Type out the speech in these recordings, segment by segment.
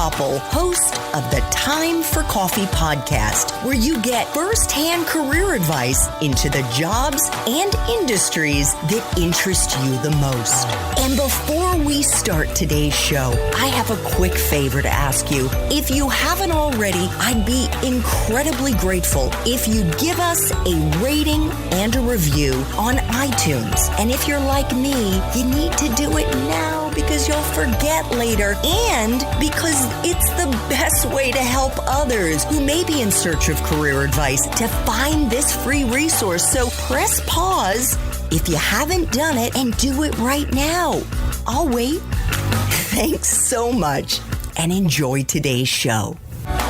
Koppel, host of the Time for Coffee podcast, where you get firsthand career advice into the jobs and industries that interest you the most. And before we start today's show, I have a quick favor to ask you. If you haven't already, I'd be incredibly grateful if you'd give us a rating and a review on iTunes. And if you're like me, you need to do it now because you'll forget later and because it's the best way to help others who may be in search of career advice to find this free resource. So press pause if you haven't done it and do it right now. I'll wait. Thanks so much and enjoy today's show.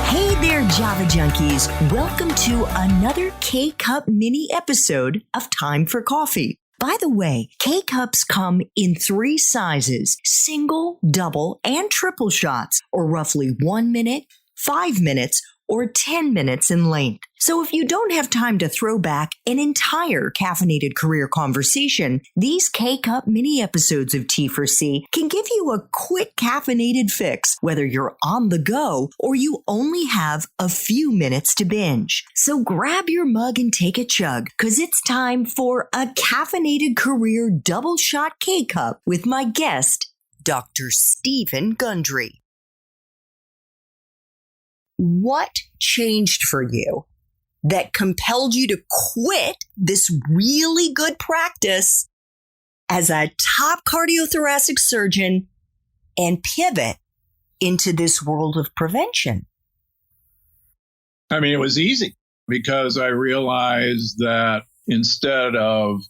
Hey there, Java Junkies. Welcome to another K-Cup mini episode of Time for Coffee. By the way, K-Cups come in 3 sizes, single, double, and triple shots, or roughly 1 minute, 5 minutes, or 10 minutes in length. So if you don't have time to throw back an entire caffeinated career conversation, these K-Cup mini episodes of T4C can give you a quick caffeinated fix, whether you're on the go or you only have a few minutes to binge. So grab your mug and take a chug, because it's time for a caffeinated career double shot K-Cup with my guest, Dr. Stephen Gundry. What changed for you that compelled you to quit this really good practice as a top cardiothoracic surgeon and pivot into this world of prevention? I mean, it was easy because I realized that instead of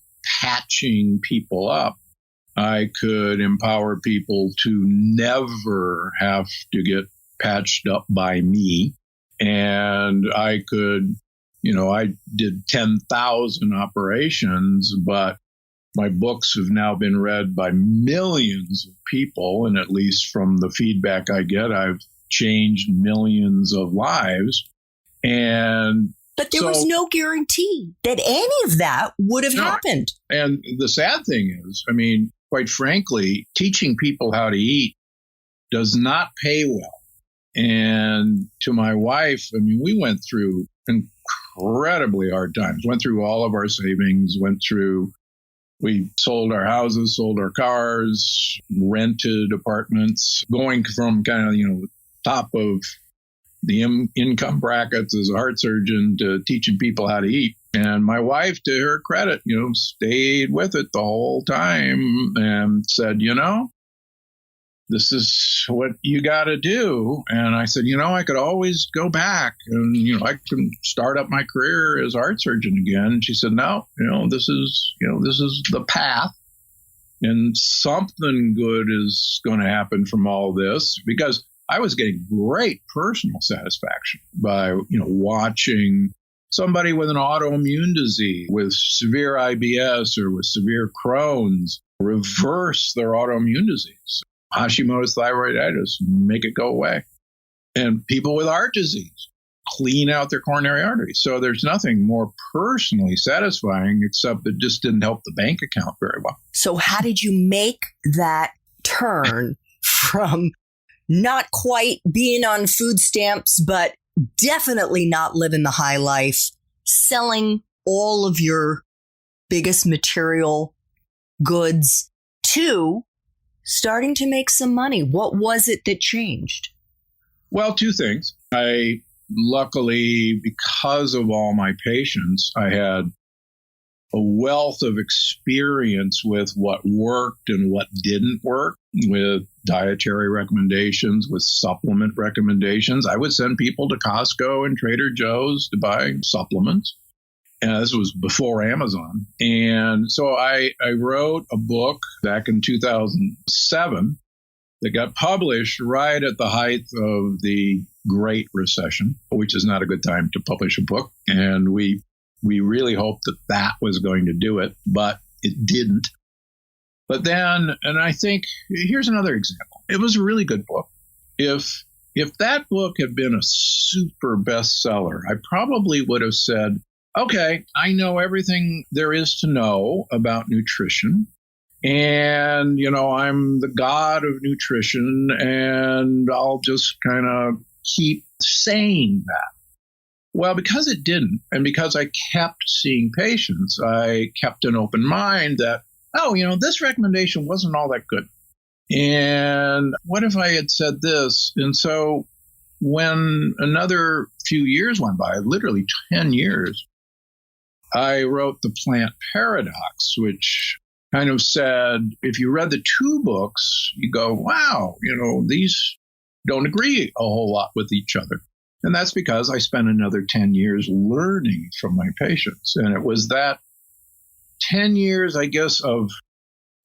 patching people up, I could empower people to never have to get patched up by me. And I could, I did 10,000 operations, but my books have now been read by millions of people. And at least from the feedback I get, I've changed millions of lives. But there was no guarantee that any of that would have happened. And the sad thing is, quite frankly, teaching people how to eat does not pay well. And to my wife, we went through incredibly hard times, went through all of our savings, we sold our houses, sold our cars, rented apartments, going from kind of, top of the income brackets as a heart surgeon to teaching people how to eat. And my wife, to her credit, stayed with it the whole time and said, this is what you got to do. And I said, I could always go back and, I can start up my career as a heart surgeon again. And she said, no, this is the path, and something good is going to happen from all this, because I was getting great personal satisfaction by, watching somebody with an autoimmune disease, with severe IBS or with severe Crohn's, reverse their autoimmune disease. Hashimoto's thyroiditis, make it go away. And people with heart disease, clean out their coronary arteries. So there's nothing more personally satisfying, except it just didn't help the bank account very well. So how did you make that turn from not quite being on food stamps, but definitely not living the high life, selling all of your biggest material goods, to starting to make some money? What was it that changed? Well, 2 things. I luckily, because of all my patients, I had a wealth of experience with what worked and what didn't work, with dietary recommendations, with supplement recommendations. I would send people to Costco and Trader Joe's to buy supplements. And this was before Amazon. And so I wrote a book back in 2007 that got published right at the height of the Great Recession, which is not a good time to publish a book. And we really hoped that was going to do it, but it didn't. But then, and I think, here's another example. It was a really good book. If that book had been a super bestseller, I probably would have said, okay, I know everything there is to know about nutrition. And, I'm the god of nutrition, and I'll just kind of keep saying that. Well, because it didn't, and because I kept seeing patients, I kept an open mind that, this recommendation wasn't all that good. And what if I had said this? And so when another few years went by, literally 10 years, I wrote The Plant Paradox, which kind of said, if you read the two books, you go, wow, these don't agree a whole lot with each other. And that's because I spent another 10 years learning from my patients. And it was that 10 years, I guess, of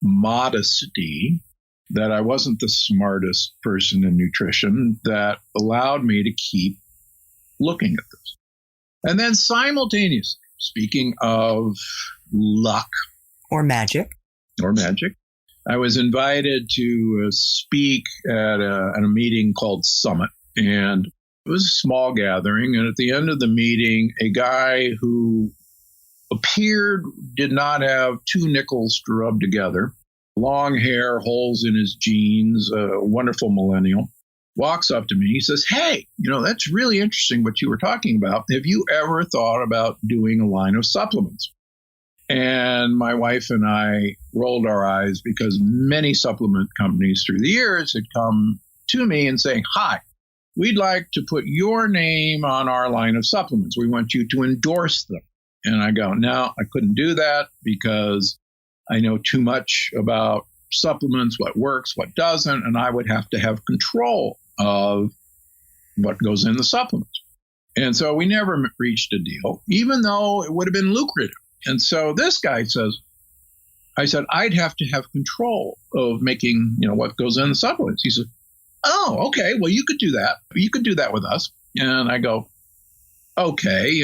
modesty, that I wasn't the smartest person in nutrition, that allowed me to keep looking at this. And then simultaneously, speaking of luck. Or magic, I was invited to speak at a meeting called Summit. And it was a small gathering. And at the end of the meeting, a guy who appeared did not have two nickels to rub together, long hair, holes in his jeans, a wonderful millennial, walks up to me. He says, hey, that's really interesting what you were talking about. Have you ever thought about doing a line of supplements? And my wife and I rolled our eyes because many supplement companies through the years had come to me and saying, hi, we'd like to put your name on our line of supplements. We want you to endorse them. And I go, no, I couldn't do that because I know too much about supplements, what works, what doesn't, and I would have to have control of what goes in the supplements. And so we never reached a deal, even though it would have been lucrative. And so this guy says, I said, I'd have to have control of making, what goes in the supplements. He said, oh, okay, well, you could do that. You could do that with us. And I go, okay,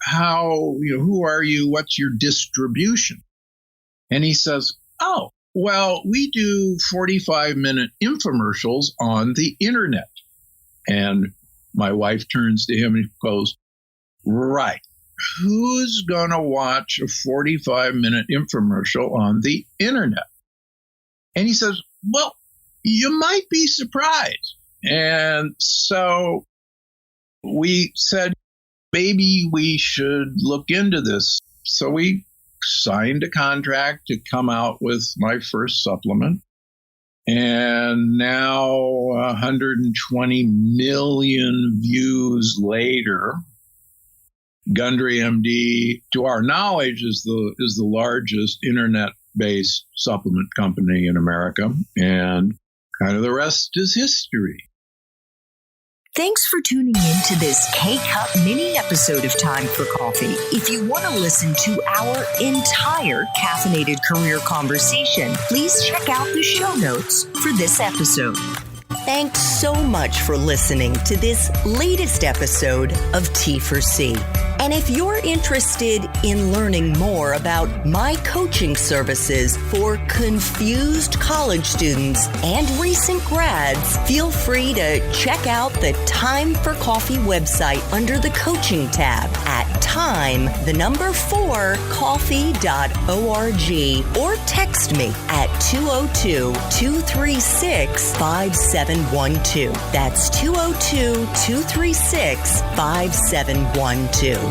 how, who are you? What's your distribution? And he says, oh, well, we do 45-minute infomercials on the internet. And my wife turns to him and goes, right. Who's going to watch a 45-minute infomercial on the internet? And he says, well, you might be surprised. And so we said, maybe we should look into this. So we signed a contract to come out with my first supplement. And now 120 million views later, Gundry MD, to our knowledge, is the largest internet-based supplement company in America. And kind of the rest is history. Thanks for tuning in to this K-Cup mini episode of Time for Coffee. If you want to listen to our entire caffeinated career conversation, please check out the show notes for this episode. Thanks so much for listening to this latest episode of T4C. And if you're interested in learning more about my coaching services for confused college students and recent grads, feel free to check out the Time for Coffee website under the coaching tab at time4coffee.org or text me at 202-236-5712. That's 202-236-5712.